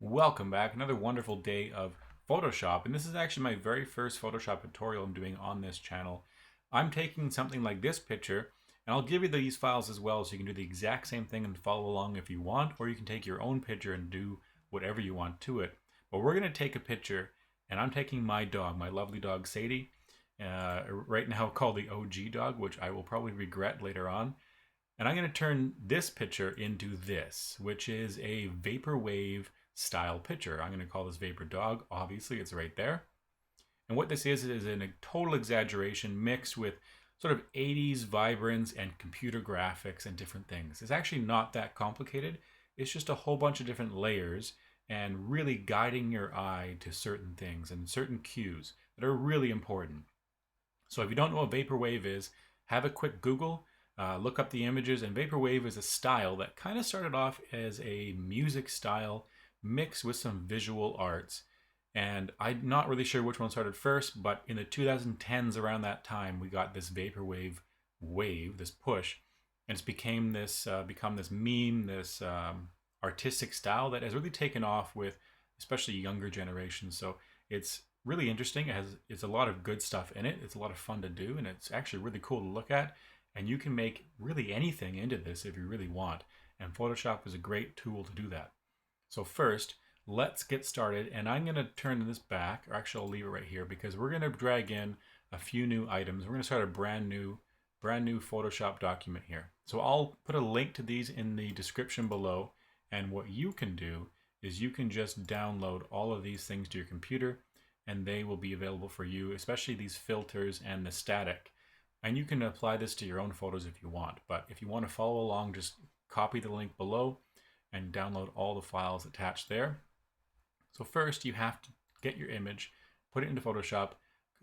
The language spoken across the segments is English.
Welcome back. Another wonderful day of Photoshop, and this is actually my very first Photoshop tutorial I'm doing on this channel. I'm taking something like this picture, and I'll give you these files as well so you can do the exact same thing and follow along if you want, or you can take your own picture and do whatever you want to it. But we're going to take a picture, and I'm taking my dog, my lovely dog Sadie, right now called the OG dog, which I will probably regret later on. And I'm going to turn this picture into this, which is a Vapour Wave style picture. I'm going to call this Vapour Dog. Obviously, it's right there. And what this is a total exaggeration mixed with sort of 80s vibrance and computer graphics and different things. It's actually not that complicated. It's just a whole bunch of different layers and really guiding your eye to certain things and certain cues that are really important. So if you don't know what Vaporwave is, have a quick Google, look up the images, and Vaporwave is a style that kind of started off as a music style mixed with some visual arts. And I'm not really sure which one started first, but in the 2010s, around that time, we got this Vaporwave wave, this push, and it's become this meme, this artistic style that has really taken off with especially younger generations. So it's really interesting. It's a lot of good stuff in it. It's a lot of fun to do, and it's actually really cool to look at. And you can make really anything into this if you really want. And Photoshop is a great tool to do that. So first, let's get started. And I'm going to turn this back, or actually I'll leave it right here because we're going to drag in a few new items. We're going to start a brand new Photoshop document here. So I'll put a link to these in the description below. And what you can do is you can just download all of these things to your computer and they will be available for you, especially these filters and the static. And you can apply this to your own photos if you want. But if you want to follow along, just copy the link below and download all the files attached there. So first you have to get your image, put it into Photoshop.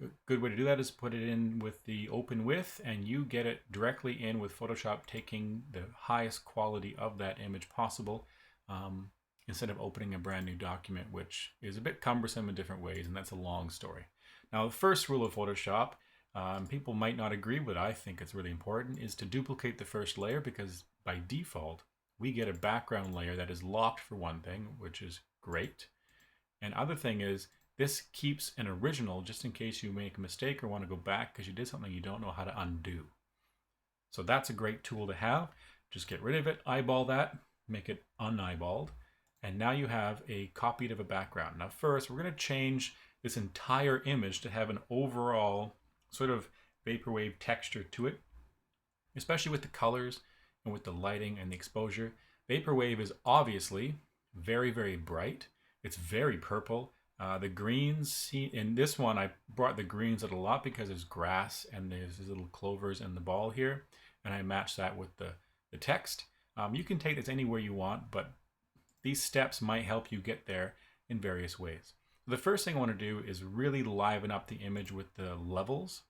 A good way to do that is put it in with the open with, and you get it directly in with Photoshop taking the highest quality of that image possible, instead of opening a brand new document, which is a bit cumbersome in different ways, and that's a long story. Now, the first rule of Photoshop, people might not agree, but I think it's really important, is to duplicate the first layer, because by default, we get a background layer that is locked for one thing, which is great. And other thing is, this keeps an original just in case you make a mistake or want to go back because you did something you don't know how to undo. So that's a great tool to have. Just get rid of it, eyeball that, make it un-eyeballed. And now you have a copied of a background. Now first, we're going to change this entire image to have an overall sort of vaporwave texture to it, especially with the colors and with the lighting and the exposure. Vaporwave is obviously very, very bright. It's very purple. The greens, in this one, I brought the greens out a lot because there's grass and there's these little clovers in the ball here. And I matched that with the text. You can take this anywhere you want, but these steps might help you get there in various ways. The first thing I want to do is really liven up the image with the levels.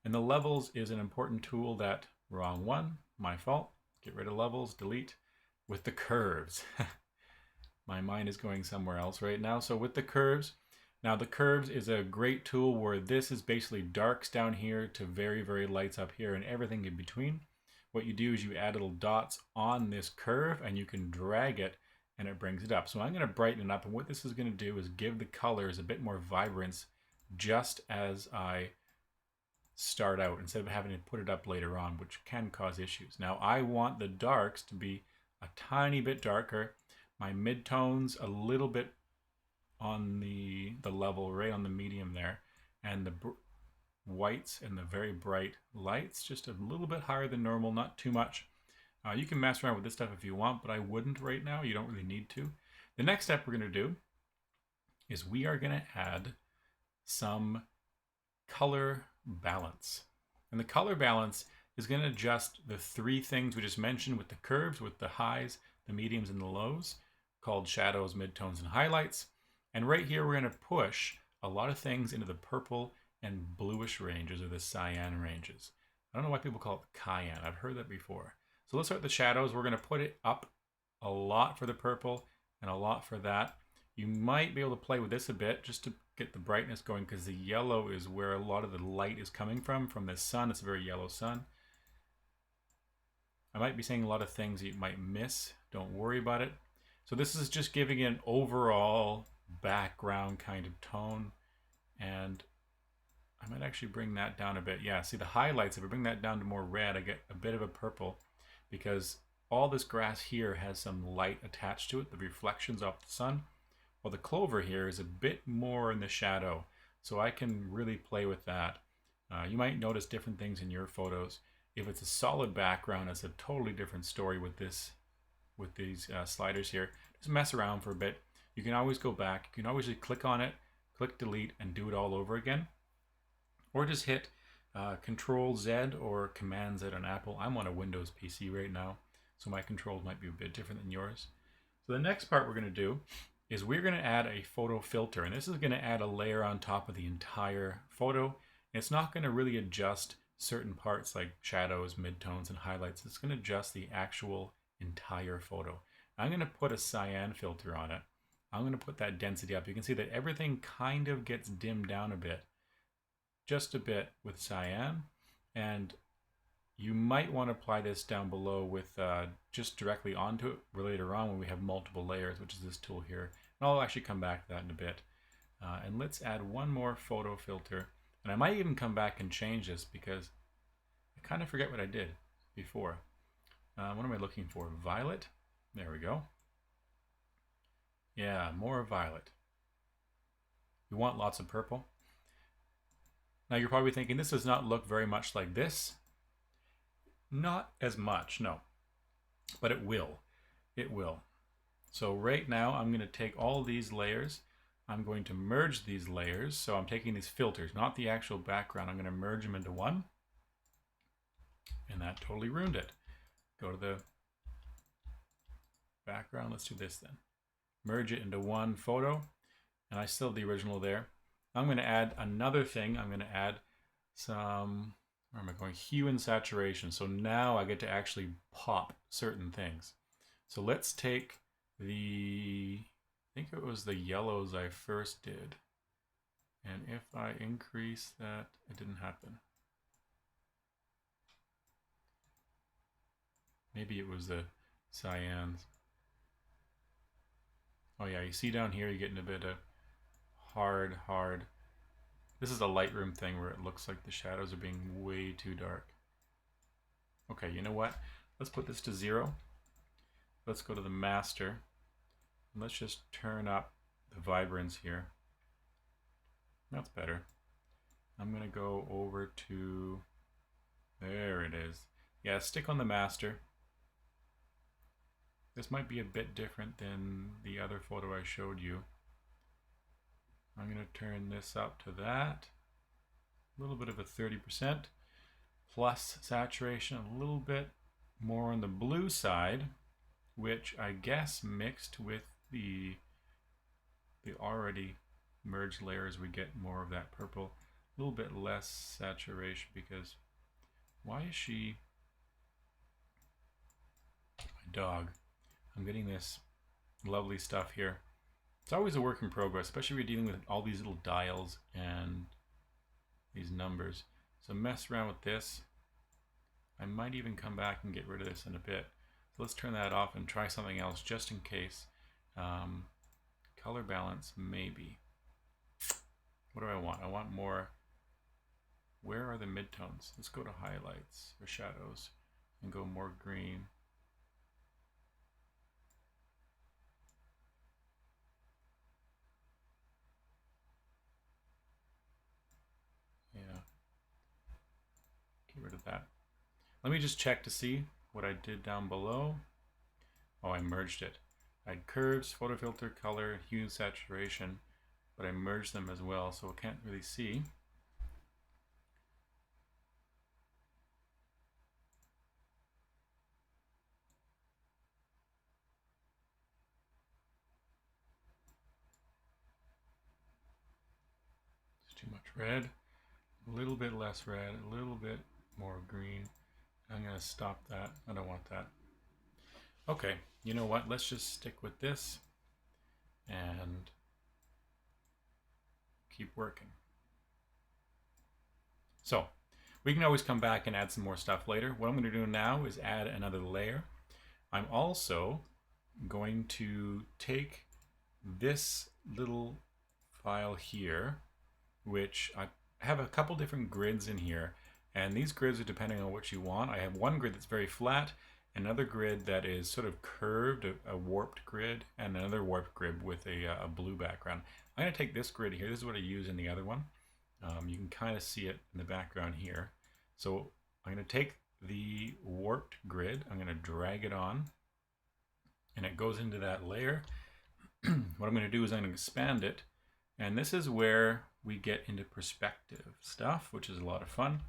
And the levels is an important tool that, wrong one, my fault. Get rid of levels, delete, with the curves. My mind is going somewhere else right now. So with the curves, now the curves is a great tool where this is basically darks down here to very, very lights up here and everything in between. What you do is you add little dots on this curve and you can drag it and it brings it up. So I'm going to brighten it up, and what this is going to do is give the colors a bit more vibrance just as I start out instead of having to put it up later on, which can cause issues. Now I want the darks to be a tiny bit darker, my midtones a little bit on the level right on the medium there, and the whites and the very bright lights just a little bit higher than normal, not too much. You can mess around with this stuff if you want, but I wouldn't right now. You don't really need to. The next step we're going to do is we are going to add some color balance. And the color balance is going to adjust the three things we just mentioned with the curves, with the highs, the mediums, and the lows, called shadows, midtones, and highlights. And right here, we're going to push a lot of things into the purple and bluish ranges, or the cyan ranges. I don't know why people call it cayenne. I've heard that before. So let's start with the shadows. We're going to put it up a lot for the purple and a lot for that. You might be able to play with this a bit just to get the brightness going, because the yellow is where a lot of the light is coming from the sun. It's a very yellow sun. I might be saying a lot of things that you might miss. Don't worry about it. So this is just giving it an overall background kind of tone. And I might actually bring that down a bit. Yeah, see the highlights, if I bring that down to more red, I get a bit of a purple because all this grass here has some light attached to it, the reflections off the sun. Well, the clover here is a bit more in the shadow, so I can really play with that. You might notice different things in your photos. If it's a solid background, it's a totally different story with these sliders here. Just mess around for a bit. You can always go back. You can always just click on it, click delete, and do it all over again. Or just hit Control Z or Command Z on Apple. I'm on a Windows PC right now, so my controls might be a bit different than yours. So the next part we're going to do is we're going to add a photo filter, and this is going to add a layer on top of the entire photo. It's not going to really adjust certain parts like shadows, midtones, and highlights. It's going to adjust the actual entire photo. I'm going to put a cyan filter on it. I'm going to put that density up. You can see that everything kind of gets dimmed down a bit, just a bit with cyan, and you might want to apply this down below with just directly onto it later on when we have multiple layers, which is this tool here. And I'll actually come back to that in a bit. And let's add one more photo filter. And I might even come back and change this because I kind of forget what I did before. What am I looking for? Violet? There we go. Yeah, more violet. You want lots of purple. Now you're probably thinking this does not look very much like this. Not as much, no. But it will. It will. So right now I'm going to take all these layers. I'm going to merge these layers. So I'm taking these filters, not the actual background. I'm going to merge them into one. And that totally ruined it. Go to the background. Let's do this then. Merge it into one photo. And I still have the original there. I'm going to add another thing. I'm going to add some, where am I going? Hue and saturation. So now I get to actually pop certain things. So let's take the, I think it was the yellows I first did. And if I increase that, it didn't happen. Maybe it was the cyans. Oh yeah, you see down here you're getting a bit of hard. This is a Lightroom thing where it looks like the shadows are being way too dark. Okay, you know what? Let's put this to 0. Let's go to the master. And let's just turn up the vibrance here. That's better. I'm going to go over to, there it is. Yeah, stick on the master. This might be a bit different than the other photo I showed you. I'm going to turn this up to that. A little bit of a 30% plus saturation, a little bit more on the blue side, which I guess mixed with the already merged layers, we get more of that purple. A little bit less saturation because why is she my dog? I'm getting this lovely stuff here. It's always a work in progress, especially if you're dealing with all these little dials and these numbers. So mess around with this. I might even come back and get rid of this in a bit. So let's turn that off and try something else just in case. Color balance, maybe. What do I want? I want more. Where are the midtones? Let's go to highlights or shadows and go more green. Yeah. Get rid of that. Let me just check to see what I did down below. Oh, I merged it. I had curves, photo filter, color, hue, saturation, but I merged them as well, so I can't really see. It's too much red, a little bit less red, a little bit more green. I'm going to stop that. I don't want that. Okay, you know what? Let's just stick with this and keep working. So we can always come back and add some more stuff later. What I'm going to do now is add another layer. I'm also going to take this little file here, which I have a couple different grids in here, and these grids are depending on what you want. I have one grid that's very flat, another grid that is sort of curved, a warped grid, and another warped grid with a blue background. I'm going to take this grid here. This is what I use in the other one. You can kind of see it in the background here. So I'm going to take the warped grid, I'm going to drag it on, and it goes into that layer. What I'm going to do is I'm going to expand it, and this is where we get into perspective stuff, which is a lot of fun.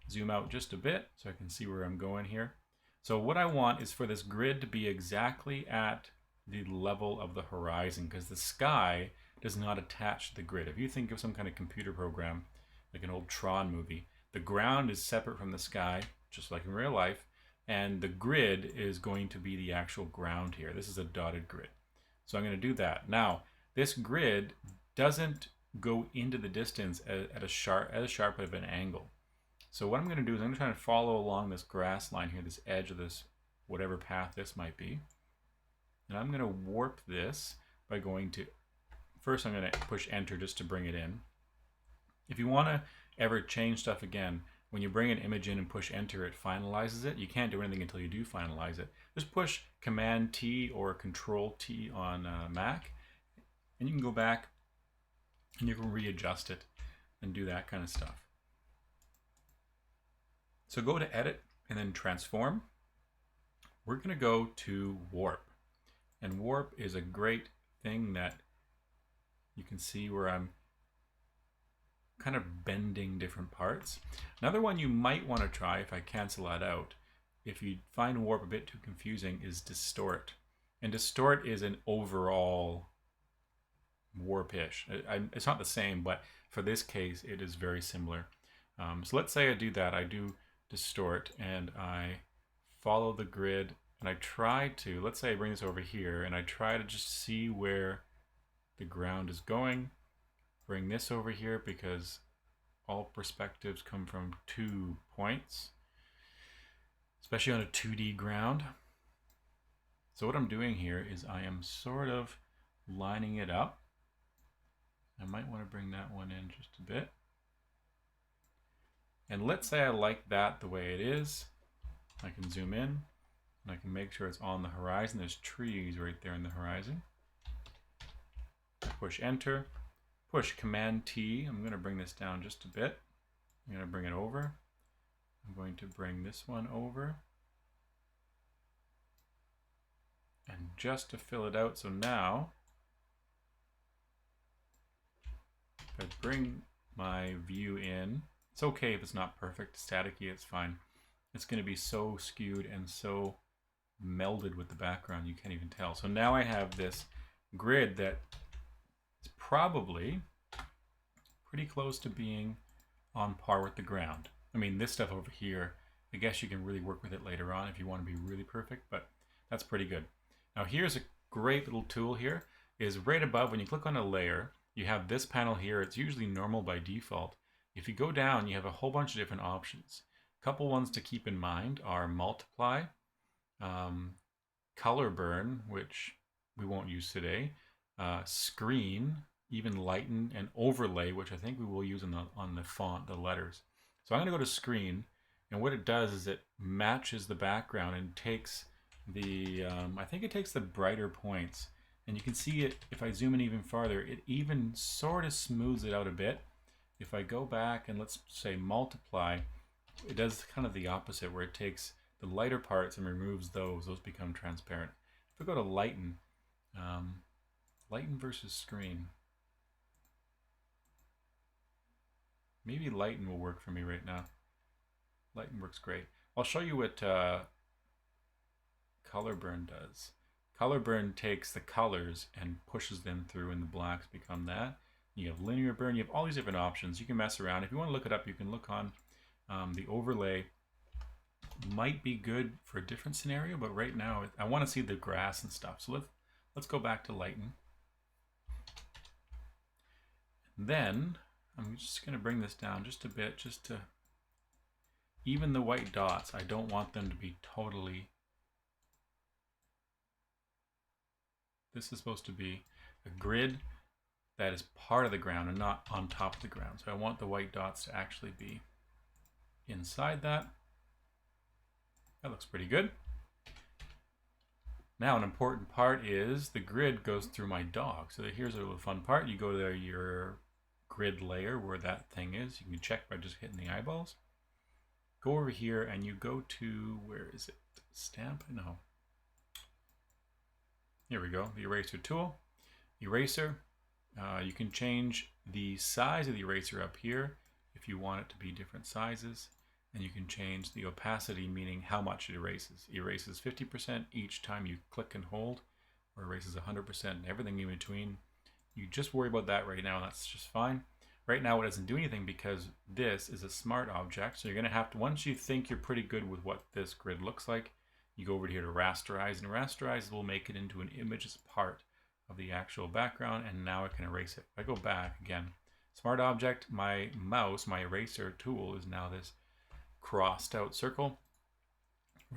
Zoom out just a bit so I can see where I'm going here. So what I want is for this grid to be exactly at the level of the horizon, because the sky does not attach to the grid. If you think of some kind of computer program, like an old Tron movie, the ground is separate from the sky, just like in real life, and the grid is going to be the actual ground here. This is a dotted grid. So I'm going to do that. Now, this grid doesn't go into the distance at as sharp of an angle. So what I'm going to do is I'm going to try and follow along this grass line here, this edge of this, whatever path this might be. And I'm going to warp this by going to, first I'm going to push enter just to bring it in. If you want to ever change stuff again, when you bring an image in and push enter, it finalizes it. You can't do anything until you do finalize it. Just push Command T or Control T on Mac, and you can go back and you can readjust it and do that kind of stuff. So go to Edit and then Transform. We're going to go to Warp. And Warp is a great thing that you can see where I'm kind of bending different parts. Another one you might want to try, if I cancel that out, if you find Warp a bit too confusing, is Distort. And Distort is an overall warpish. It's not the same, but for this case, it is very similar. So let's say I do that. I do Distort and I follow the grid and I try to, let's say I bring this over here and I try to just see where the ground is going. Bring this over here because all perspectives come from 2 points, especially on a 2D ground. So what I'm doing here is I am sort of lining it up. I might want to bring that one in just a bit. And let's say I like that the way it is. I can zoom in and I can make sure it's on the horizon. There's trees right there in the horizon. I push enter, push Command T. I'm going to bring this down just a bit. I'm going to bring it over. I'm going to bring this one over. And just to fill it out, so now if I bring my view in, it's okay if it's not perfect, staticky, it's fine. It's going to be so skewed and so melded with the background you can't even tell. So now I have this grid that is probably pretty close to being on par with the ground. I mean, this stuff over here, I guess you can really work with it later on if you want to be really perfect, but that's pretty good. Now here's a great little tool here, is right above when you click on a layer, you have this panel here. It's usually normal by default. If you go down, you have a whole bunch of different options. A couple ones to keep in mind are multiply, color burn, which we won't use today, screen, even lighten, and overlay, which I think we will use on the font, the letters. So I'm going to go to screen, and what it does is it matches the background and takes the, I think it takes the brighter points. And you can see it, if I zoom in even farther, it even sort of smooths it out a bit. If I go back and let's say multiply, it does kind of the opposite, where it takes the lighter parts and removes those. Those become transparent. If I go to lighten, lighten versus screen. Maybe lighten will work for me right now. Lighten works great. I'll show you what color burn does. Color burn takes the colors and pushes them through, and the blacks become that. You have linear burn. You have all these different options. You can mess around. If you want to look it up, you can look on the overlay. Might be good for a different scenario, but right now I want to see the grass and stuff. So let's go back to lighten. Then I'm just going to bring this down just a bit, just to even the white dots. I don't want them to be totally This is supposed to be a grid that is part of the ground and not on top of the ground. So I want the white dots to actually be inside that. That looks pretty good. Now an important part is the grid goes through my dog. So here's a little fun part. You go to your grid layer where that thing is. You can check by just hitting the eyeballs. Go over here and you go to, where is it? Stamp? No. Here we go, the eraser tool. Eraser. You can change the size of the eraser up here if you want it to be different sizes. And you can change the opacity, meaning how much it erases. It erases 50% each time you click and hold, or erases 100% and everything in between. You just worry about that right now, and that's just fine. Right now it doesn't do anything because this is a smart object, so you're going to have to, once you think you're pretty good with what this grid looks like, you go over here to rasterize, and rasterize will make it into an image as part of the actual background, and now it can erase it. If I go back again, smart object, my mouse, my eraser tool is now this crossed out circle,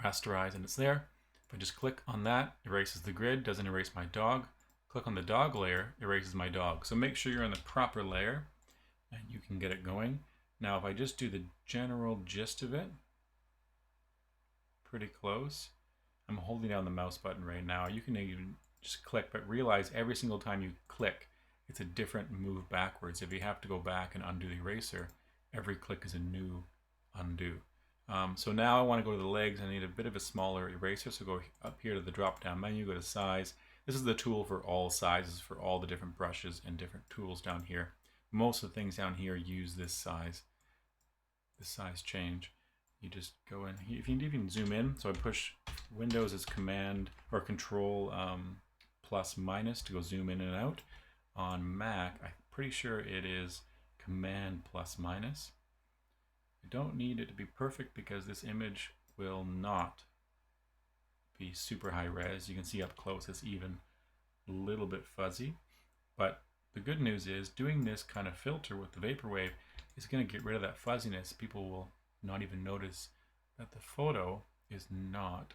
rasterize, and it's there. If I just click on that, erases the grid, doesn't erase my dog. Click on the dog layer, erases my dog. So make sure you're on the proper layer and you can get it going. Now if I just do the general gist of it, pretty close. I'm holding down the mouse button right now. You can even just click, but realize every single time you click, it's a different move backwards. If you have to go back and undo the eraser, every click is a new undo. So now I want to go to the legs. I need a bit of a smaller eraser, so go up here to the drop down menu, go to size. This is the tool for all sizes, for all the different brushes and different tools down here. Most of the things down here use this size change. You just go in, if you even zoom in, so I push Windows as Command or Control plus minus to go zoom in and out. On Mac, I'm pretty sure it is Command plus minus. I don't need it to be perfect because this image will not be super high res. You can see up close it's even a little bit fuzzy. But the good news is doing this kind of filter with the Vapour Wave is going to get rid of that fuzziness. People will not even notice that the photo is not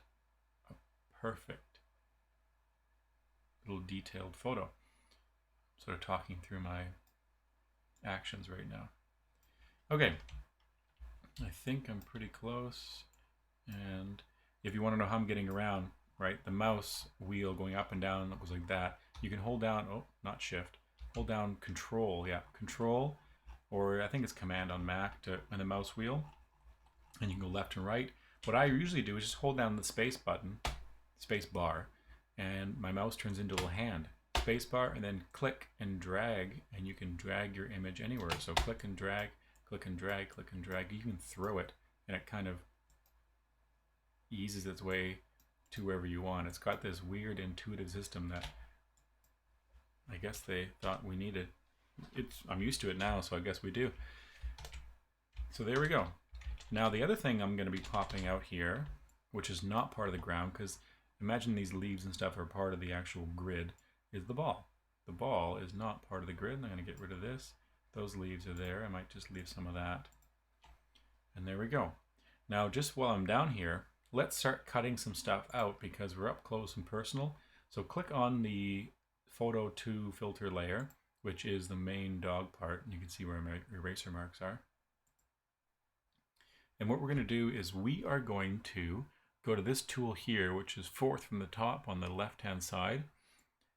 a perfect little detailed photo. I'm sort of talking through my actions right now. Okay. I think I'm pretty close, and if you want to know how I'm getting around, right, the mouse wheel going up and down goes like that. You can hold down, oh, not shift, hold down control, yeah, control, or I think it's command on Mac and the mouse wheel, and you can go left and right. What I usually do is just hold down the space button, space bar, and my mouse turns into a little hand. Space bar, and then click and drag, and you can drag your image anywhere. So click and drag, click and drag, click and drag. You can throw it and it kind of eases its way to wherever you want. It's got this weird intuitive system that I guess they thought we needed. I'm used to it now, so I guess we do. So there we go. Now the other thing I'm going to be popping out here, which is not part of the ground, because imagine these leaves and stuff are part of the actual grid, is the ball. The ball is not part of the grid, and I'm going to get rid of this. Those leaves are there. I might just leave some of that. And there we go. Now, just while I'm down here, let's start cutting some stuff out because we're up close and personal. So click on the Photo 2 filter layer, which is the main dog part. And you can see where my eraser marks are. And what we're going to do is we are going to go to this tool here, which is fourth from the top on the left-hand side.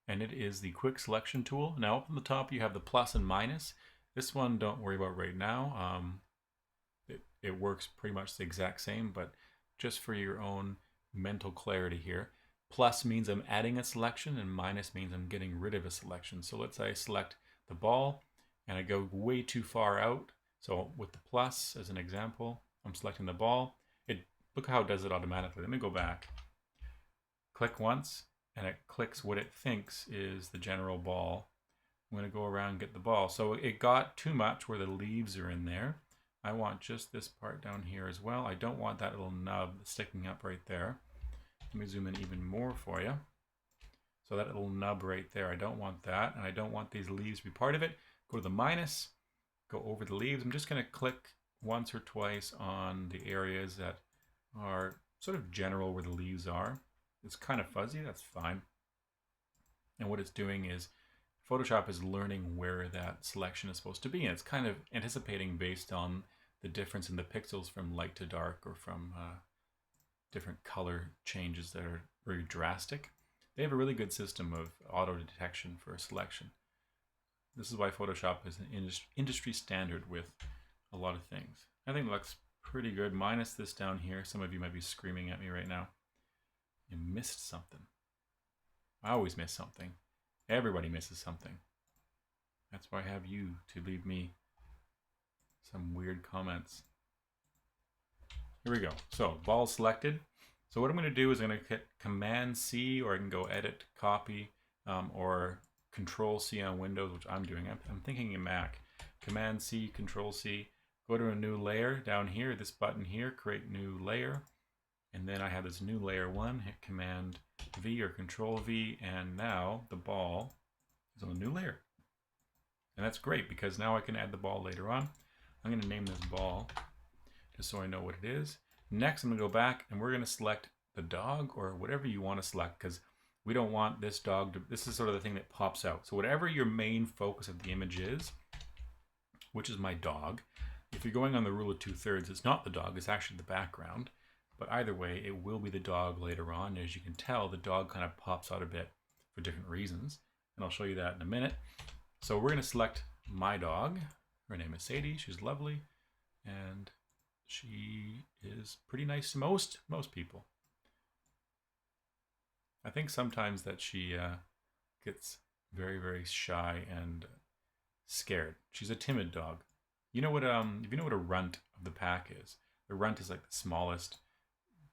And it is the quick selection tool. Now up on the top, you have the plus and minus. This one, don't worry about right now. It works pretty much the exact same, but just for your own mental clarity here. Plus means I'm adding a selection, and minus means I'm getting rid of a selection. So let's say I select the ball, and I go way too far out. So with the plus, as an example, I'm selecting the ball. Look how it does it automatically. Let me go back. Click once, and it clicks what it thinks is the general ball. I'm going to go around and get the ball. So it got too much where the leaves are in there. I want just this part down here as well. I don't want that little nub sticking up right there. Let me zoom in even more for you. So that little nub right there, I don't want that. And I don't want these leaves to be part of it. Go to the minus, go over the leaves. I'm just going to click once or twice on the areas that are sort of general where the leaves are. It's kind of fuzzy, that's fine. And what it's doing is Photoshop is learning where that selection is supposed to be. And it's kind of anticipating based on the difference in the pixels from light to dark, or from different color changes that are very drastic. They have a really good system of auto detection for selection. This is why Photoshop is an industry standard with a lot of things. I think it looks pretty good, minus this down here. Some of you might be screaming at me right now. You missed something. I always miss something. Everybody misses something. That's why I have you to leave me some weird comments. Here we go. So ball selected. So what I'm going to do is I'm going to hit Command C, or I can go Edit, Copy, or Control C on Windows, which I'm doing. I'm thinking in Mac. Command C, Control C. Go to a new layer down here. This button here, Create New Layer. And then I have this new layer 1. Hit Command V or Control V, and now the ball is on a new layer. And that's great because now I can add the ball later on. I'm going to name this ball just so I know what it is. Next, I'm going to go back and we're going to select the dog, or whatever you want to select, because we don't want this dog to, this is sort of the thing that pops out. So whatever your main focus of the image is, which is my dog, if you're going on the rule of 2/3, it's not the dog, it's actually the background. But either way, it will be the dog later on. As you can tell, the dog kind of pops out a bit for different reasons. And I'll show you that in a minute. So we're going to select my dog. Her name is Sadie. She's lovely. And she is pretty nice to most people. I think sometimes that she gets very, very shy and scared. She's a timid dog. You know what? If you know what a runt of the pack is, the runt is like the smallest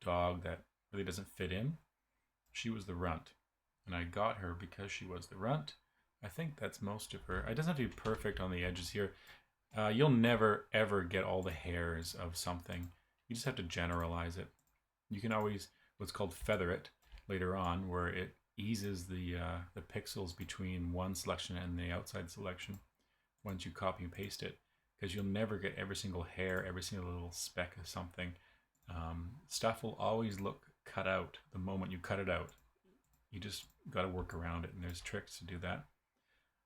dog that really doesn't fit in. She was the runt, and I got her because she was the runt. I think that's most of her. It doesn't have to be perfect on the edges here. You'll never ever get all the hairs of something. You just have to generalize it. You can always what's called feather it later on, where it eases the pixels between one selection and the outside selection once you copy and paste it, because you'll never get every single hair, every single little speck of something. Stuff will always look cut out the moment you cut it out. You just got to work around it, and there's tricks to do that.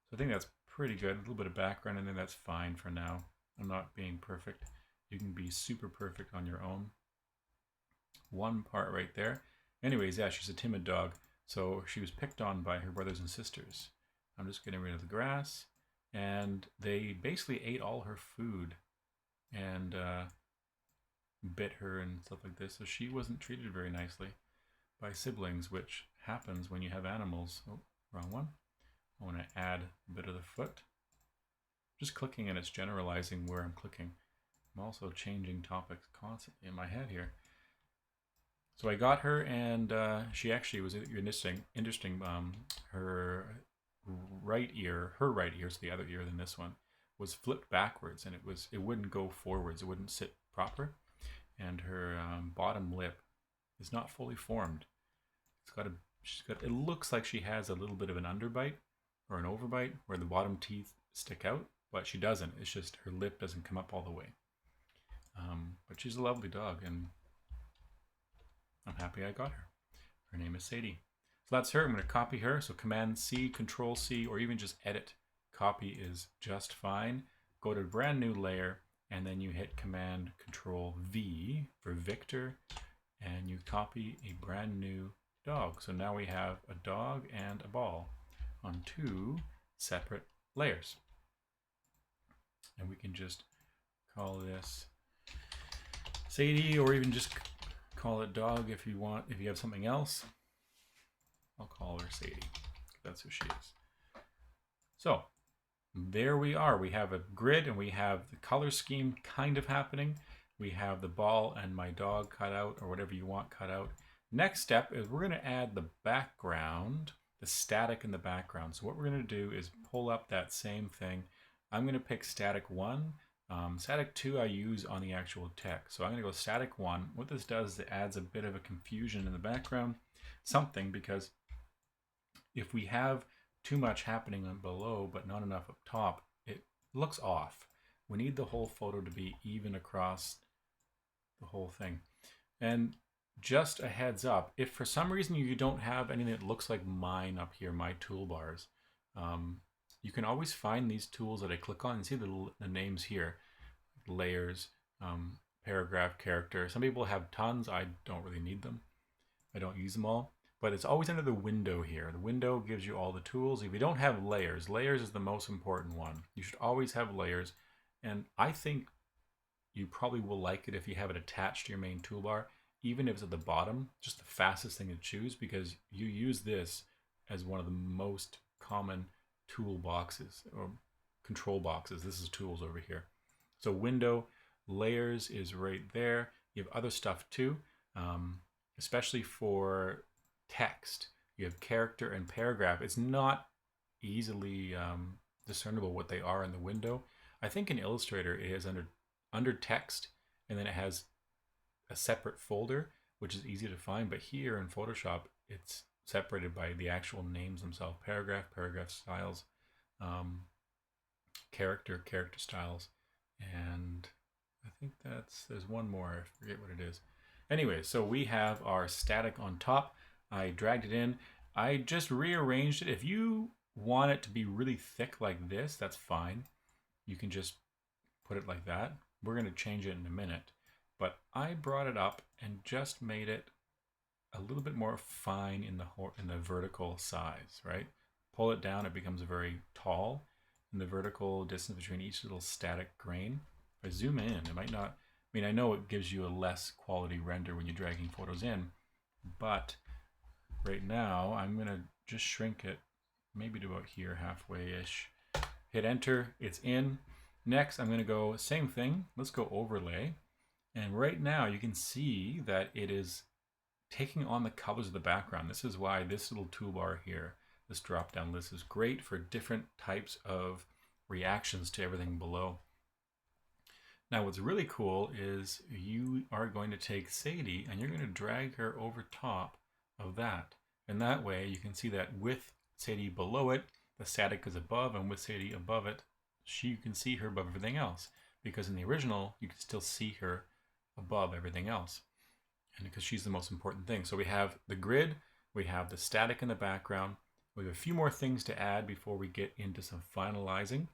So I think that's pretty good. A little bit of background in there, that's fine for now. I'm not being perfect. You can be super perfect on your own. One part right there. Anyways, yeah, she's a timid dog, so she was picked on by her brothers and sisters. I'm just getting rid of the grass, and they basically ate all her food and bit her and stuff like this, so she wasn't treated very nicely by siblings, which happens when you have animals. Oh, wrong one. I want to add a bit of the foot. Just clicking and it's generalizing where I'm clicking. I'm also changing topics constantly in my head here. So I got her, and she actually was interesting. Her right ear, so the other ear than this one, was flipped backwards, and it wouldn't go forwards. It wouldn't sit proper. And her bottom lip is not fully formed. It looks like she has a little bit of an underbite or an overbite where the bottom teeth stick out, but she doesn't. It's just her lip doesn't come up all the way. But she's a lovely dog, and I'm happy I got her. Her name is Sadie. So that's her. I'm going to copy her. So Command C, Control C, or even just Edit. Copy is just fine. Go to a brand new layer, and then you hit Command Control V for Victor, and you copy a brand new dog. So now we have a dog and a ball on two separate layers. And we can just call this Sadie, or even just call it dog if you want. If you have something else, I'll call her Sadie. That's who she is. So there we are. We have a grid, and we have the color scheme kind of happening. We have the ball and my dog cut out, or whatever you want cut out. Next step is we're going to add the background, the static in the background. So what we're going to do is pull up that same thing. I'm going to pick static 1. Static 2 I use on the actual text. So I'm going to go static 1. What this does is it adds a bit of a confusion in the background, because if we have too much happening on below but not enough up top, it looks off. We need the whole photo to be even across the whole thing. And just a heads up, if for some reason you don't have anything that looks like mine up here, my toolbars, you can always find these tools that I click on and see the names here, layers, paragraph, character. Some people have tons. I don't really need them. I don't use them all, but it's always under the window here. The window gives you all the tools. If you don't have layers, layers is the most important one. You should always have layers. And I think you probably will like it if you have it attached to your main toolbar, even if it's at the bottom, just the fastest thing to choose, because you use this as one of the most common tool boxes or control boxes. This is tools over here. So window, layers is right there. You have other stuff too, especially for text. You have character and paragraph. It's not easily discernible what they are in the window. I think in Illustrator it is under text, and then it has a separate folder, which is easy to find. But here in Photoshop, it's separated by the actual names themselves: paragraph, paragraph styles, character, character styles, and I think there's one more. I forget what it is. Anyway, so we have our static on top. I dragged it in. I just rearranged it. If you want it to be really thick like this, that's fine. You can just put it like that. We're going to change it in a minute. But I brought it up and just made it a little bit more fine in the vertical size, right? Pull it down, it becomes very tall. And the vertical distance between each little static grain. If I zoom in, it might not, I mean, I know it gives you a less quality render when you're dragging photos in, but right now I'm going to just shrink it maybe to about here, halfway-ish. Hit enter, it's in. Next, I'm going to go, same thing, let's go overlay. And right now you can see that it is taking on the colors of the background. This is why this little toolbar here, this drop-down list, is great for different types of reactions to everything below. Now what's really cool is you are going to take Sadie and you're going to drag her over top of that. And that way you can see that with Sadie below it, the static is above, and with Sadie above it, you can see her above everything else. Because in the original, you can still see her above everything else. And because she's the most important thing. So we have the grid, we have the static in the background. We have a few more things to add before we get into some finalizing.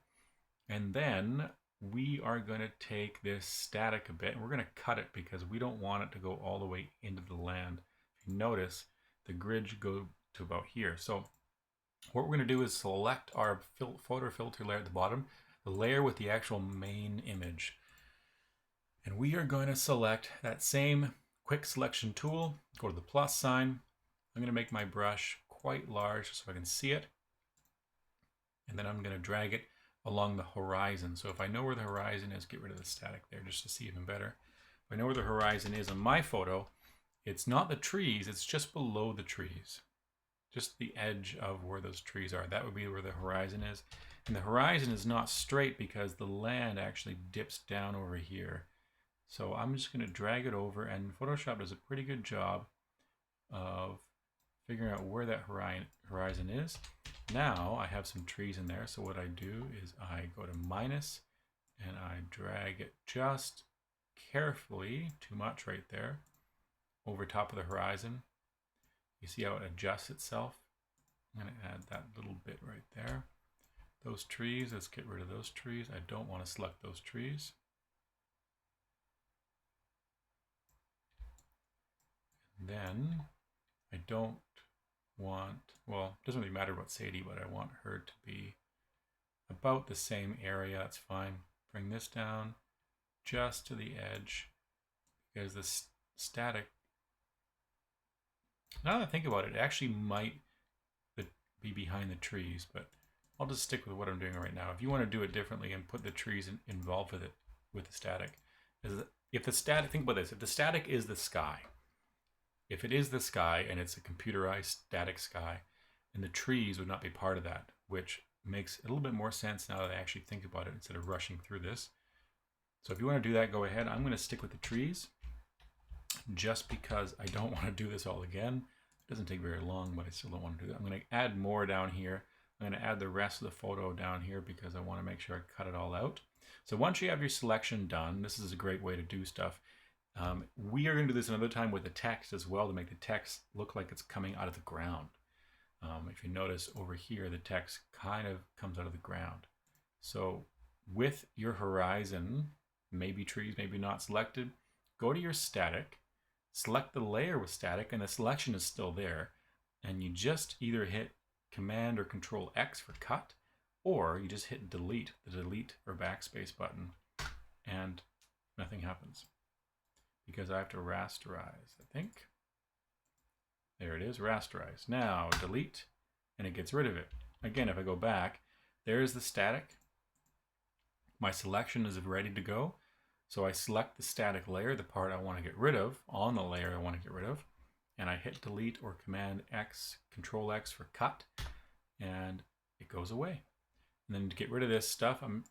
And then we are going to take this static a bit and we're going to cut it because we don't want it to go all the way into the land. If you notice, the grid should go to about here. So what we're going to do is select our photo filter layer at the bottom, the layer with the actual main image. And we are going to select that same quick selection tool, go to the plus sign. I'm going to make my brush quite large so I can see it. And then I'm going to drag it along the horizon. So if I know where the horizon is, get rid of the static there just to see even better. If I know where the horizon is on my photo, it's not the trees, it's just below the trees. Just the edge of where those trees are. That would be where the horizon is. And the horizon is not straight because the land actually dips down over here. So I'm just going to drag it over, and Photoshop does a pretty good job of figuring out where that horizon is. Now I have some trees in there, so what I do is I go to minus and I drag it just carefully, too much right there, over top of the horizon. You see how it adjusts itself? I'm going to add that little bit right there. Those trees, let's get rid of those trees. I don't want to select those trees. And then I don't want, well, it doesn't really matter about Sadie, but I want her to be about the same area. That's fine. Bring this down just to the edge because the static, now that I think about it, it actually might be behind the trees, but I'll just stick with what I'm doing right now. If you want to do it differently and put the trees involved with it, with the static, if the static, think about this, if the static is the sky, if it is the sky and it's a computerized static sky, then the trees would not be part of that, which makes a little bit more sense now that I actually think about it instead of rushing through this. So if you want to do that, go ahead. I'm going to stick with the trees just because I don't want to do this all again. It doesn't take very long, but I still don't want to do that. I'm going to add more down here. I'm going to add the rest of the photo down here because I want to make sure I cut it all out. So once you have your selection done, this is a great way to do stuff. We are going to do this another time with the text as well to make the text look like it's coming out of the ground. If you notice over here, the text kind of comes out of the ground. So with your horizon, maybe trees, maybe not selected, go to your static, select the layer with static, and the selection is still there. And you just either hit Command or Control X for cut, or you just hit delete, the delete or backspace button, and nothing happens. Because I have to rasterize, I think. There it is, rasterize. Now delete, and it gets rid of it. Again, if I go back, there's the static. My selection is ready to go. So I select the static layer, the part I want to get rid of, on the layer I want to get rid of, and I hit delete or Command X, Control X for cut, and it goes away. And then to get rid of this stuff, I'm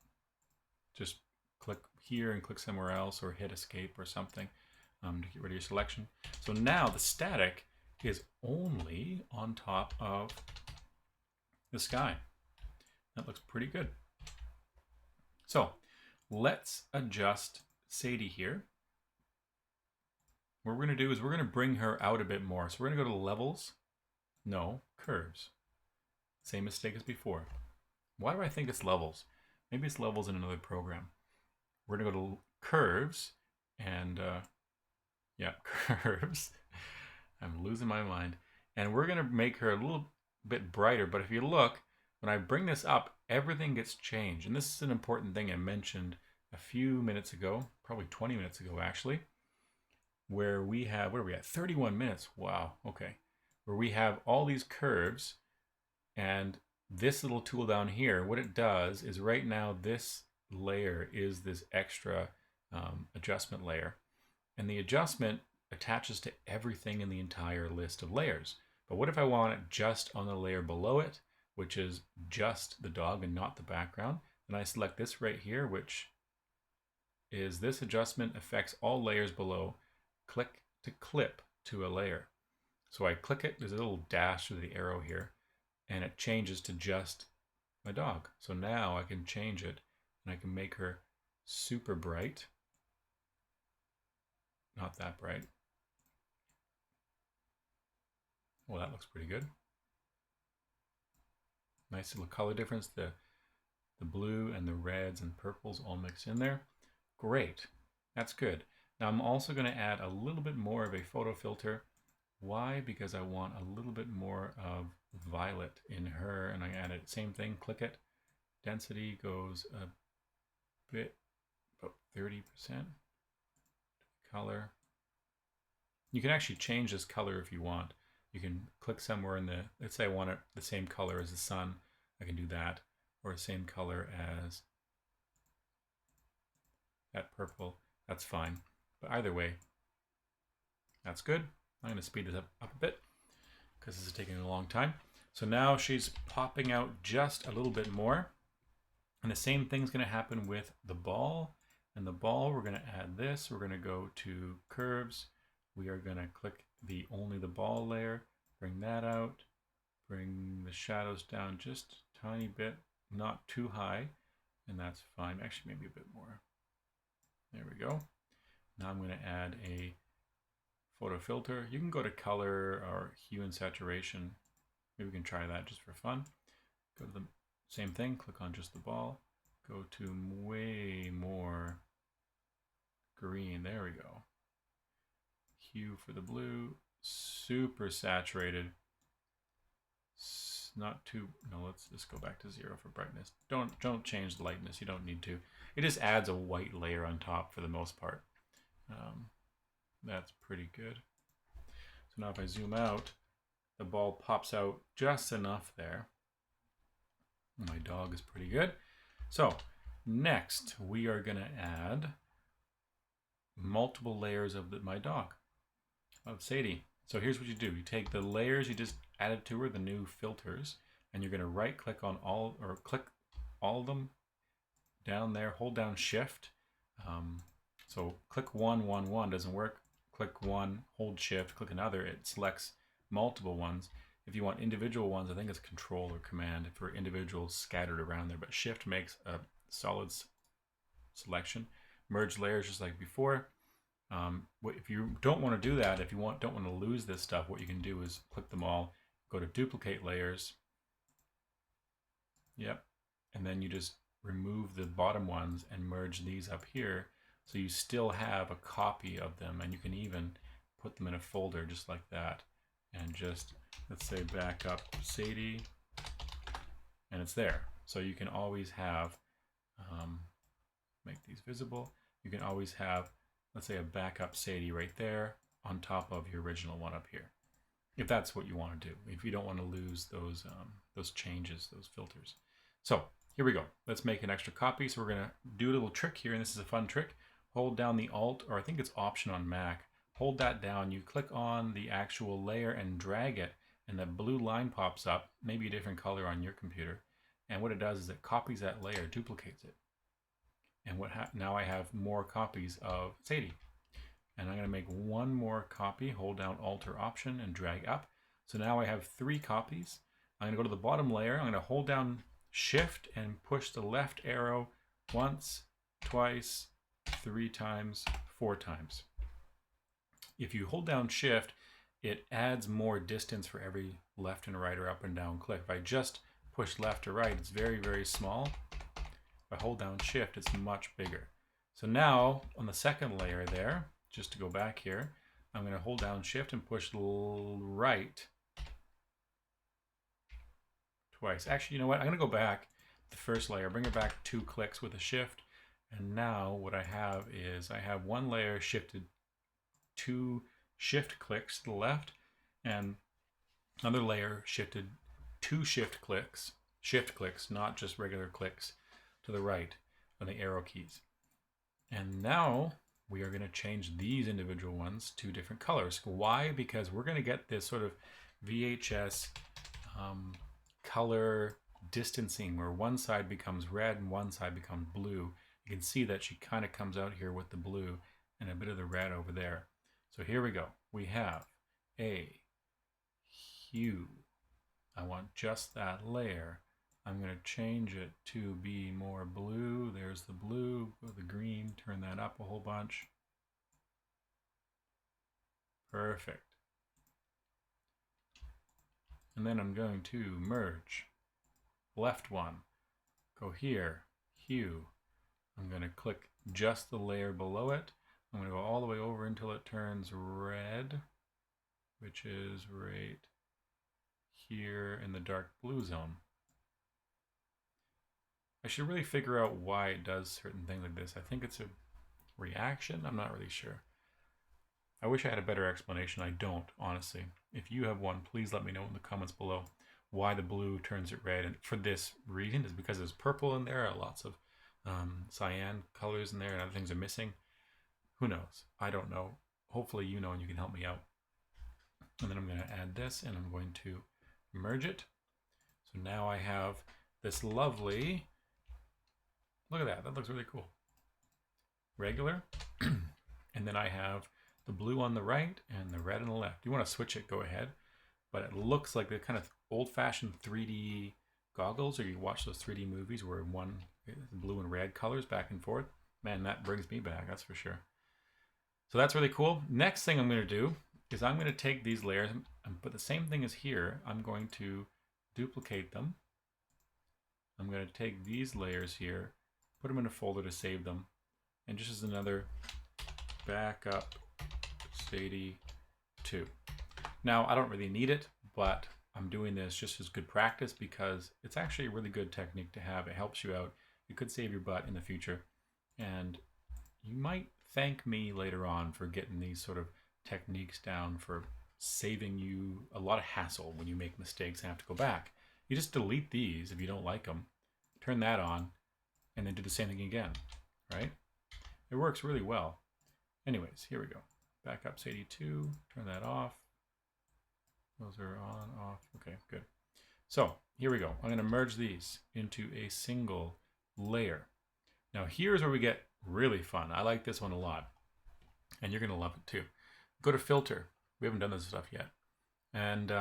just click here and click somewhere else, or hit escape or something to get rid of your selection. So now the static is only on top of the sky. That looks pretty good. So let's adjust Sadie here. What we're going to do is we're going to bring her out a bit more. So we're going to go to levels. No, curves. Same mistake as before. Why do I think it's levels? Maybe it's levels in another program. We're going to go to curves and yeah, curves. I'm losing my mind. And we're going to make her a little bit brighter. But if you look, when I bring this up, everything gets changed. And this is an important thing I mentioned a few minutes ago, probably 20 minutes ago actually, where we have, what are we at? 31 minutes. Wow. Okay. Where we have all these curves, and this little tool down here, what it does is right now this layer is this extra adjustment layer. And the adjustment attaches to everything in the entire list of layers. But what if I want it just on the layer below it, which is just the dog and not the background? Then I select this right here, which is this adjustment affects all layers below. Click to clip to a layer. So I click it, there's a little dash with the arrow here, and it changes to just my dog. So now I can change it, and I can make her super bright. Not that bright. Well, that looks pretty good. Nice little color difference. The blue and the reds and purples all mixed in there. Great. That's good. Now I'm also going to add a little bit more of a photo filter. Why? Because I want a little bit more of violet in her, and I add it. Same thing, click it. Density goes a bit, about 30%. Color. You can actually change this color if you want. You can click somewhere in the, let's say I want it the same color as the sun. I can do that, or the same color as that purple. That's fine. But either way, that's good. I'm going to speed this up a bit because this is taking a long time. So now she's popping out just a little bit more. And the same thing's going to happen with the ball. And the ball, we're going to add this. We're going to go to curves. We are going to click the only the ball layer, bring that out, bring the shadows down just a tiny bit, not too high, and that's fine. Actually, maybe a bit more. There we go. Now I'm going to add a photo filter. You can go to color or hue and saturation. Maybe we can try that just for fun. Go to the same thing, click on just the ball, go to way more green. There we go. Hue for the blue, super saturated. Not too, no, let's just go back to 0 for brightness. Don't change the lightness, you don't need to. It just adds a white layer on top for the most part. That's pretty good. So now if I zoom out, the ball pops out just enough there. My dog is pretty good. So next we are going to add multiple layers of my dog, of Sadie. So here's what you do. You take the layers you just added to her, the new filters, and you're going to right click on all, or click all of them down there, hold down shift. So click 1, 1, 1 doesn't work. Click 1, hold shift, click another, it selects multiple ones. If you want individual ones, I think it's control or command for individuals scattered around there, but shift makes a solid selection. Merge layers just like before. If you don't want to do that, if you don't want to lose this stuff, what you can do is click them all, go to duplicate layers. Yep. And then you just remove the bottom ones and merge these up here. So you still have a copy of them, and you can even put them in a folder just like that. And just, let's say, backup Sadie, and it's there. So you can always have, make these visible. You can always have, let's say, a backup Sadie right there on top of your original one up here. If that's what you want to do, if you don't want to lose those changes, those filters. So here we go. Let's make an extra copy. So we're going to do a little trick here, and this is a fun trick. Hold down the Alt, or I think it's Option on Mac. Hold that down. You click on the actual layer and drag it, and the blue line pops up, maybe a different color on your computer. And what it does is it copies that layer, duplicates it. And now I have more copies of Sadie. And I'm going to make one more copy, hold down Alt or Option and drag up. So now I have 3 copies. I'm going to go to the bottom layer. I'm going to hold down Shift and push the left arrow once, twice, 3 times, 4 times. If you hold down Shift, it adds more distance for every left and right or up and down click. If I just push left or right, it's very, very small. If I hold down Shift, it's much bigger. So now on the second layer there, just to go back here, I'm going to hold down Shift and push right twice. Actually, you know what? I'm going to go back to the first layer, bring it back 2 clicks with a Shift. And now what I have is I have one layer shifted 2 shift clicks to the left, and another layer shifted 2 shift clicks, not just regular clicks, to the right on the arrow keys. And now we are going to change these individual ones to different colors. Why? Because we're going to get this sort of VHS color distancing where one side becomes red and one side becomes blue. You can see that she kind of comes out here with the blue and a bit of the red over there. So here we go. We have a hue. I want just that layer. I'm going to change it to be more blue. There's the blue, go to the green, turn that up a whole bunch. Perfect. And then I'm going to merge. Left one, go here, hue. I'm going to click just the layer below it. I'm going to go all the way over until it turns red, which is right here in the dark blue zone. I should really figure out why it does certain things like this. I think it's a reaction. I'm not really sure. I wish I had a better explanation. I don't, honestly. If you have one, please let me know in the comments below why the blue turns it red. And for this reason is because there's purple in there, lots of cyan colors in there, and other things are missing. Who knows? I don't know. Hopefully you know and you can help me out. And then I'm going to add this and I'm going to merge it. So now I have this lovely, look at that, that looks really cool. Regular. And then I have the blue on the right and the red on the left. You want to switch it, go ahead. But it looks like the kind of old-fashioned 3D goggles, or you watch those 3D movies where one blue and red colors back and forth. Man, that brings me back, that's for sure. So that's really cool. Next thing I'm going to do is I'm going to take these layers and put the same thing as here. I'm going to duplicate them. I'm going to take these layers here, put them in a folder to save them, and just as another backup Sadie 2. Now, I don't really need it, but I'm doing this just as good practice because it's actually a really good technique to have. It helps you out. It could save your butt in the future. And you might thank me later on for getting these sort of techniques down, for saving you a lot of hassle when you make mistakes and have to go back. You just delete these if you don't like them, turn that on, and then do the same thing again, right? It works really well. Anyways, here we go. Backup Sadie 2, turn that off. Those are on, off. Okay, good. So here we go. I'm going to merge these into a single layer. Now here's where we get really fun. I like this one a lot, and you're going to love it too. Go to Filter. We haven't done this stuff yet. And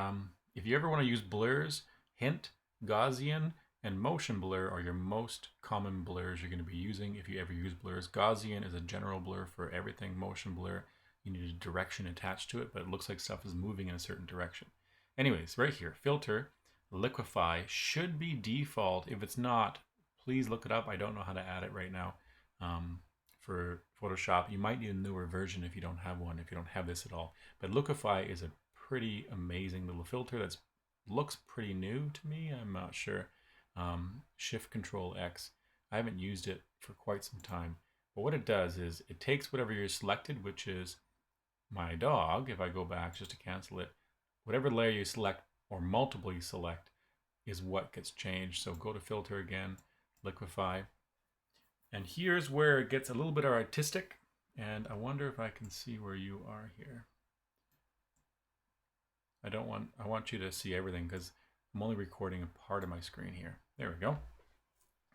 if you ever want to use blurs, hint, Gaussian, And motion blur are your most common blurs you're going to be using if you ever use blurs. Gaussian is a general blur for everything. Motion blur, you need a direction attached to it, but it looks like stuff is moving in a certain direction. Anyways, right here, filter, liquify should be default. If it's not, please look it up. I don't know how to add it right now for Photoshop. You might need a newer version if you don't have one, if you don't have this at all. But liquify is a pretty amazing little filter that looks pretty new to me. I'm not sure. Shift Control X. I haven't used it for quite some time. But what it does is it takes whatever you're selected, which is my dog. If I go back just to cancel it, whatever layer you select or multiple you select is what gets changed. So go to filter again, liquify. And here's where it gets a little bit artistic. And I wonder if I can see where you are here. I want you to see everything because I'm only recording a part of my screen here. There we go.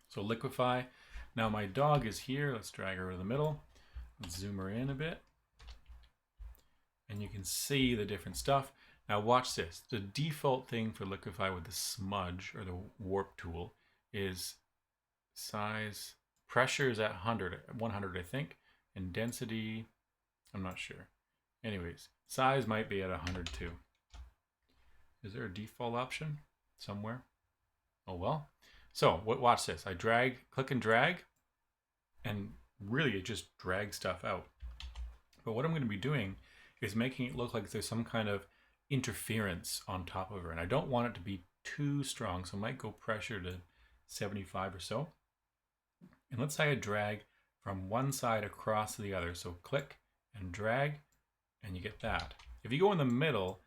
So liquify. Now my dog is here. Let's drag her to the middle. Let's zoom her in a bit. And you can see the different stuff. Now watch this. The default thing for liquify with the smudge or the warp tool is size. Pressure is at 100 I think. And density, I'm not sure. Anyways, size might be at 100 too. Is there a default option somewhere? Oh well. So watch this. I click and drag, and really it just drags stuff out. But what I'm going to be doing is making it look like there's some kind of interference on top of her. And I don't want it to be too strong, so I might go pressure to 75 or so. And let's say I drag from one side across to the other. So click and drag, and you get that. If you go in the middle,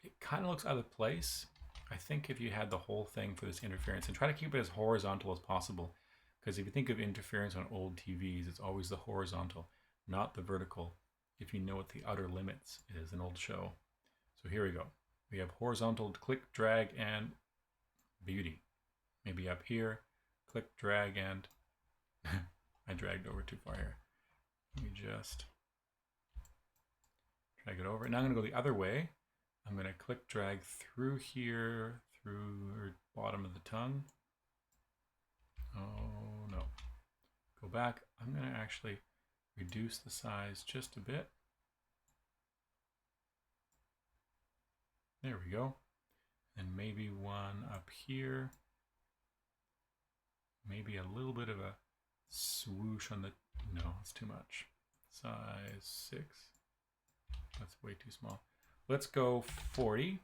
it kind of looks out of place. I think if you had the whole thing for this interference, and try to keep it as horizontal as possible, because if you think of interference on old TVs, it's always the horizontal, not the vertical, if you know what the outer limits is, an old show. So here we go. We have horizontal, click, drag, and beauty. Maybe up here, click, drag, and I dragged over too far here. Let me just drag it over. Now I'm going to go the other way. I'm going to click, drag through here, through her bottom of the tongue. Oh no. Go back. I'm going to actually reduce the size just a bit. There we go. And maybe one up here. Maybe a little bit of a swoosh on the, no, it's too much. Size 6. That's way too small. Let's go 40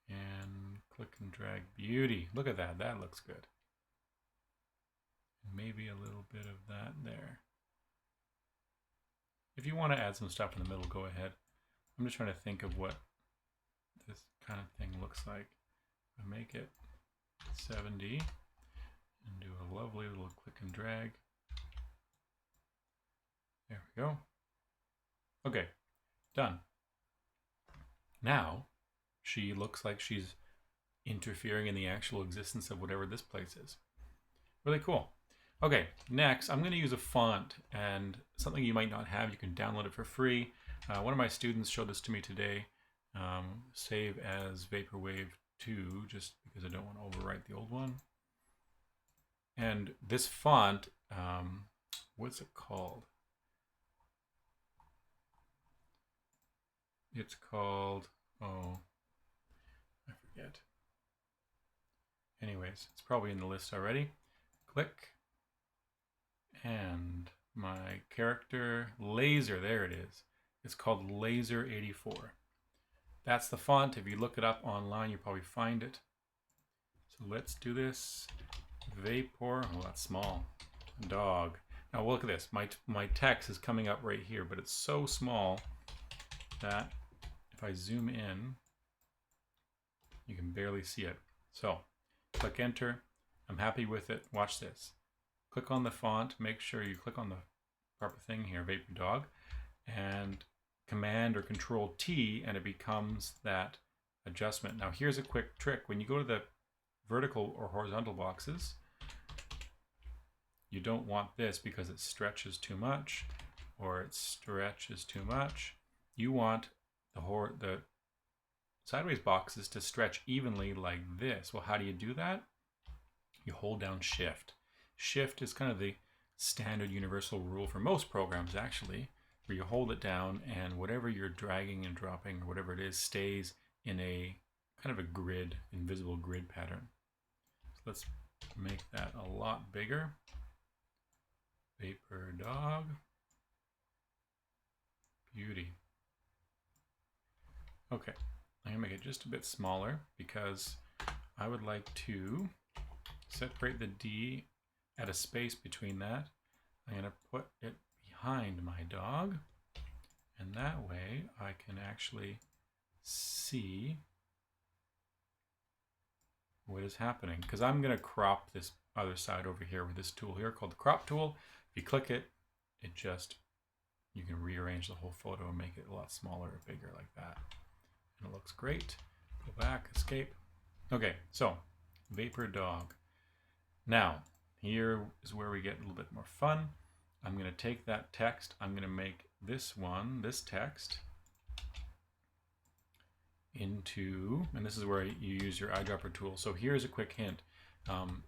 and click and drag beauty. Look at that. That looks good. Maybe a little bit of that there. If you want to add some stuff in the middle, go ahead. I'm just trying to think of what this kind of thing looks like. I make it 70 and do a lovely little click and drag. There we go. Okay, done. Now, she looks like she's interfering in the actual existence of whatever this place is. Really cool. Okay, next, I'm going to use a font, and something you might not have, you can download it for free. One of my students showed this to me today. Save as Vapour Wave 2, just because I don't want to overwrite the old one. And this font, what's it called? It's called, oh, I forget. Anyways, it's probably in the list already. Click, and my character, Laser, there it is. It's called Laser 84. That's the font. If you look it up online, you'll probably find it. So let's do this. Vapour, oh, that's small. Dog. Now look at this. My text is coming up right here, but it's so small that if I zoom in, you can barely see it. So click enter. I'm happy with it. Watch this. Click on the font. Make sure you click on the proper thing here, Vapour Dog, and Command or Control T, and it becomes that adjustment. Now here's a quick trick. When you go to the vertical or horizontal boxes, you don't want this because it stretches too much or it stretches too much. You want the sideways boxes to stretch evenly like this. Well, how do you do that? you hold down Shift. Shift is kind of the standard universal rule for most programs, actually, where you hold it down and whatever you're dragging and dropping or whatever it is stays in a kind of a grid, invisible grid pattern. So let's make that a lot bigger. Vapour dog. Beauty. Okay, I'm gonna make it just a bit smaller because I would like to separate the D at a space between that. I'm gonna put it behind my dog, and that way I can actually see what is happening, because I'm gonna crop this other side over here with this tool here called the crop tool. If you click it, you can rearrange the whole photo and make it a lot smaller or bigger like that. And it looks great. Go back, escape. Okay, so Vapour dog. Now, here is where we get a little bit more fun. I'm going to take that text. I'm going to make this text, into, and this is where you use your eyedropper tool. So here's a quick hint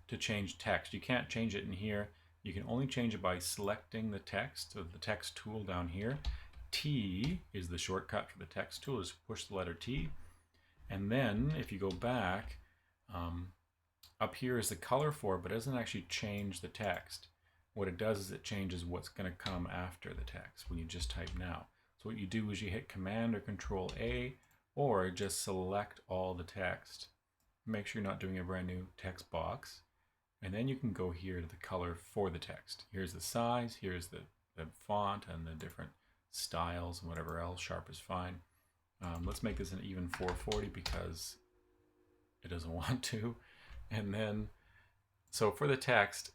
to change text. You can't change it in here. You can only change it by selecting the text, so the text tool down here. T is the shortcut for the text tool, is push the letter T. And then if you go back, up here is the color for it, but it doesn't actually change the text. What it does is it changes what's going to come after the text when you just type now. So what you do is you hit Command or Control A, or just select all the text. Make sure you're not doing a brand new text box. And then you can go here to the color for the text. Here's the size, here's the font and the different styles and whatever else. Sharp is fine. Let's make this an even 440 because it doesn't want to. And then, so for the text,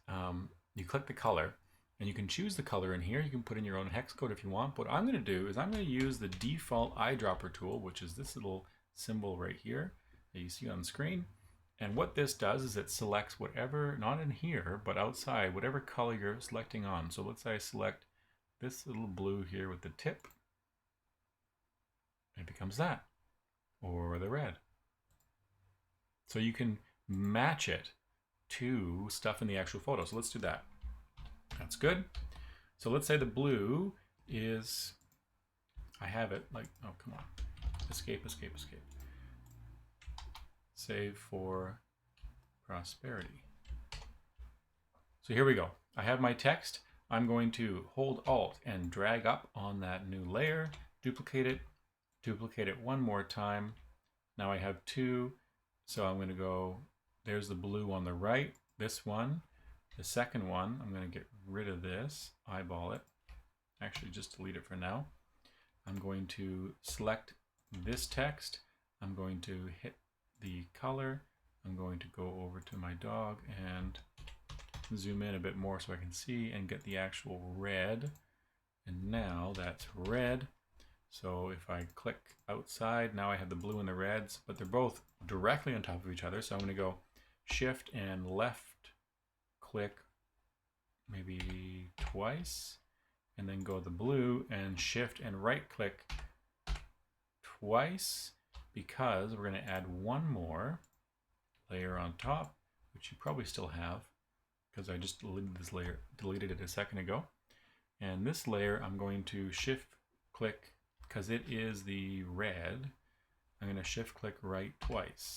you click the color and you can choose the color in here. You can put in your own hex code if you want. But what I'm going to do is I'm going to use the default eyedropper tool, which is this little symbol right here that you see on the screen. And what this does is it selects whatever, not in here, but outside, whatever color you're selecting on. So let's say I select this little blue here with the tip. It becomes that, or the red. So you can match it to stuff in the actual photo. So let's do that. That's good. So let's say the blue is, I have it like, oh, come on. Escape, escape, escape. Save for prosperity. So here we go. I have my text. I'm going to hold Alt and drag up on that new layer, duplicate it one more time. Now I have two. So I'm going to go, there's the blue on the right, this one. The second one, I'm going to get rid of this, eyeball it. Actually, just delete it for now. I'm going to select this text. I'm going to hit the color. I'm going to go over to my dog and zoom in a bit more so I can see and get the actual red. And now that's red. So if I click outside, now I have the blue and the reds, but they're both directly on top of each other. So I'm going to go Shift and left click maybe twice, and then go the blue and Shift and right click twice, because we're going to add one more layer on top, which you probably still have because I just deleted this layer, deleted it a second ago. And this layer I'm going to shift click, because it is the red, I'm going to shift click right twice.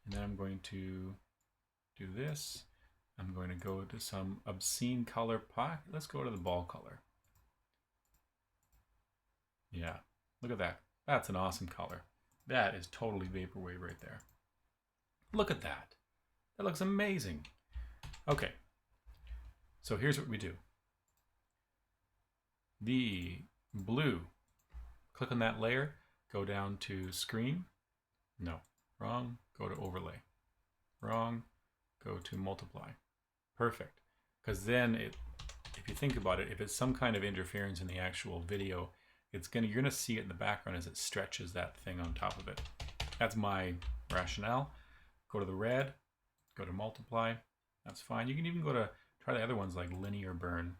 And then I'm going to do this. I'm going to go to some obscene color pot. Let's go to the ball color. Yeah, look at that. That's an awesome color. That is totally Vapour Wave right there. Look at that. That looks amazing. Okay, so here's what we do. The blue, click on that layer, go down to screen. No, wrong, go to overlay. Wrong, go to multiply. Perfect, because then if you think about it, if it's some kind of interference in the actual video, you're gonna see it in the background as it stretches that thing on top of it. That's my rationale. Go to the red, go to multiply. That's fine. You can even go to try the other ones like linear burn,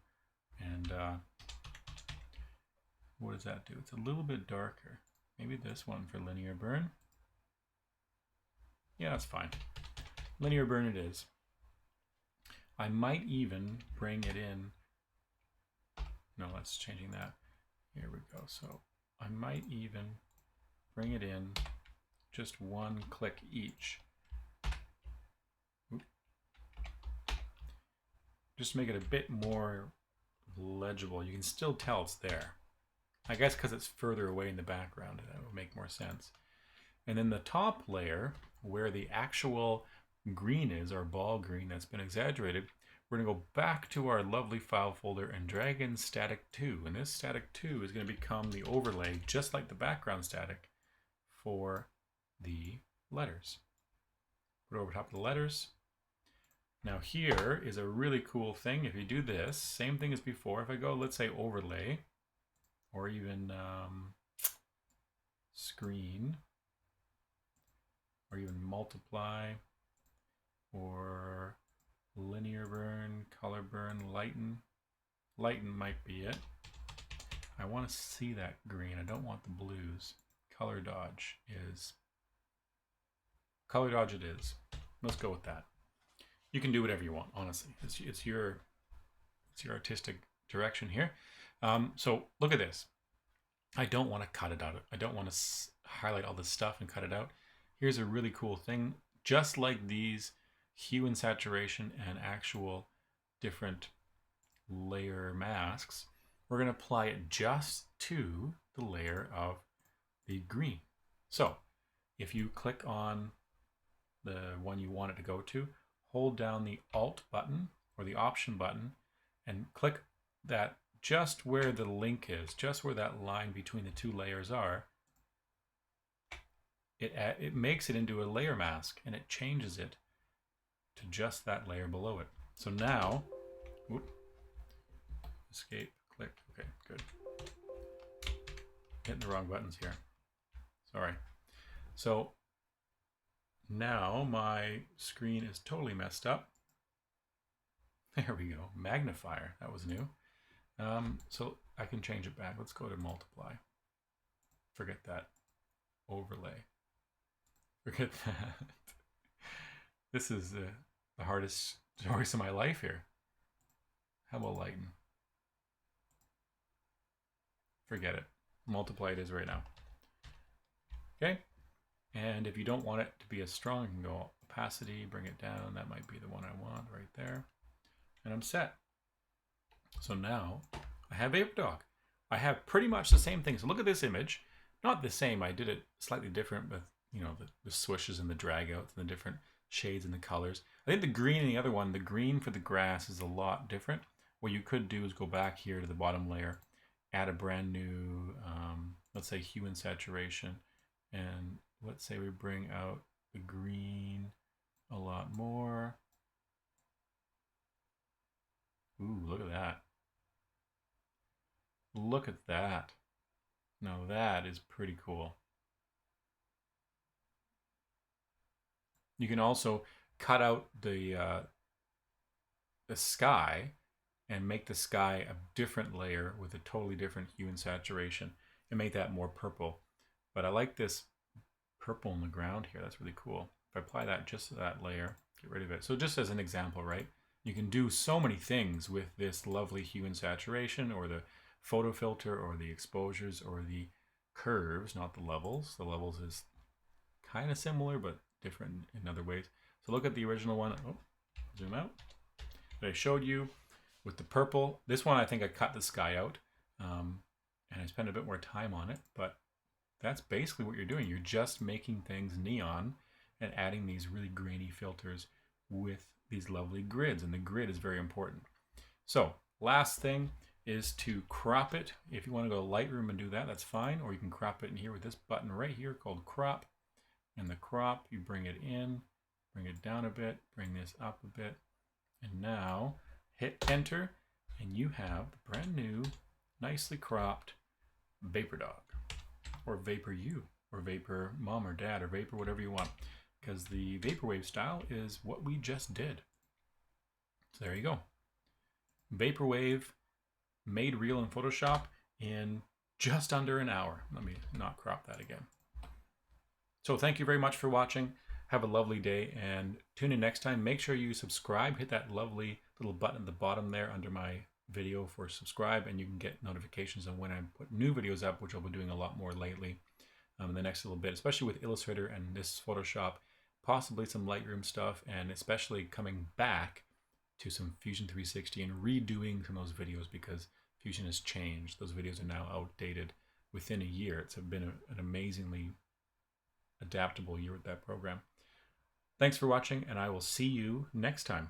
and what does that do? It's a little bit darker. Maybe this one for linear burn. Yeah, that's fine. Linear burn it is. I might even bring it in. No, that's changing that. Here we go. So I might even bring it in just one click each. Oop. Just to make it a bit more legible. You can still tell it's there. I guess because it's further away in the background, that would make more sense. And then the top layer, where the actual green is, our ball green that's been exaggerated, we're going to go back to our lovely file folder and drag in static 2. And this static 2 is going to become the overlay, just like the background static, for the letters. Put it over top of the letters. Now here is a really cool thing. If you do this, same thing as before. If I go, let's say overlay, or even screen, or even multiply, or linear burn, color burn, lighten. Lighten might be it. I want to see that green. I don't want the blues. Color dodge is. Color dodge it is. Let's go with that. You can do whatever you want, honestly. It's your artistic direction here. So look at this. I don't want to cut it out. I don't want to highlight all this stuff and cut it out. Here's a really cool thing. Just like these hue and saturation and actual different layer masks, we're going to apply it just to the layer of the green. So if you click on the one you want it to go to, hold down the Alt button or the Option button and click that just where the link is, just where that line between the two layers are. It makes it into a layer mask and it changes it to just that layer below it. So now, escape, click, okay, good. Hitting the wrong buttons here. Sorry. So now my screen is totally messed up. There we go, magnifier, that was new. So I can change it back. Let's go to multiply. Forget that. Overlay. Forget that. This is the hardest choice of my life here. How about lighten? Forget it. Multiply it is right now. Okay. And if you don't want it to be as strong, you can go opacity, bring it down. That might be the one I want right there. And I'm set. So now I have Vapour. I have pretty much the same thing. So look at this image. Not the same. I did it slightly different with, you know, the swishes and the drag outs and the different shades and the colors. I think the green in the other one, the green for the grass is a lot different. What you could do is go back here to the bottom layer, add a brand new, let's say hue and saturation. And let's say we bring out the green a lot more. Ooh, look at that. Look at that. Now that is pretty cool. You can also cut out the sky and make the sky a different layer with a totally different hue and saturation and make that more purple. But I like this purple in the ground here. That's really cool. If I apply that just to that layer, get rid of it. So just as an example, right? You can do so many things with this lovely hue and saturation, or the photo filter, or the exposures, or the curves, not the levels. The levels is kind of similar, but different in other ways. So look at the original one. Oh, zoom out. That I showed you with the purple. This one, I think I cut the sky out, and I spent a bit more time on it, but that's basically what you're doing. You're just making things neon and adding these really grainy filters with these lovely grids, and the grid is very important. So last thing is to crop it. If you want to go to Lightroom and do that, that's fine, or you can crop it in here with this button right here called crop. And the crop, you bring it in, bring it down a bit, bring this up a bit, and now hit enter, and you have the brand new, nicely cropped Vapour Dog, or Vapour You, or Vapour Mom or Dad, or Vapour whatever you want, because the Vapour Wave style is what we just did. So there you go. Vapour Wave made real in Photoshop in just under an hour. Let me not crop that again. So thank you very much for watching. Have a lovely day, and tune in next time. Make sure you subscribe, hit that lovely little button at the bottom there under my video for subscribe, and you can get notifications on when I put new videos up, which I'll be doing a lot more lately in the next little bit, especially with Illustrator and this Photoshop, possibly some Lightroom stuff, and especially coming back to some Fusion 360 and redoing some of those videos because Fusion has changed. Those videos are now outdated within a year. It's been an amazingly adaptable year with that program. Thanks for watching, and I will see you next time.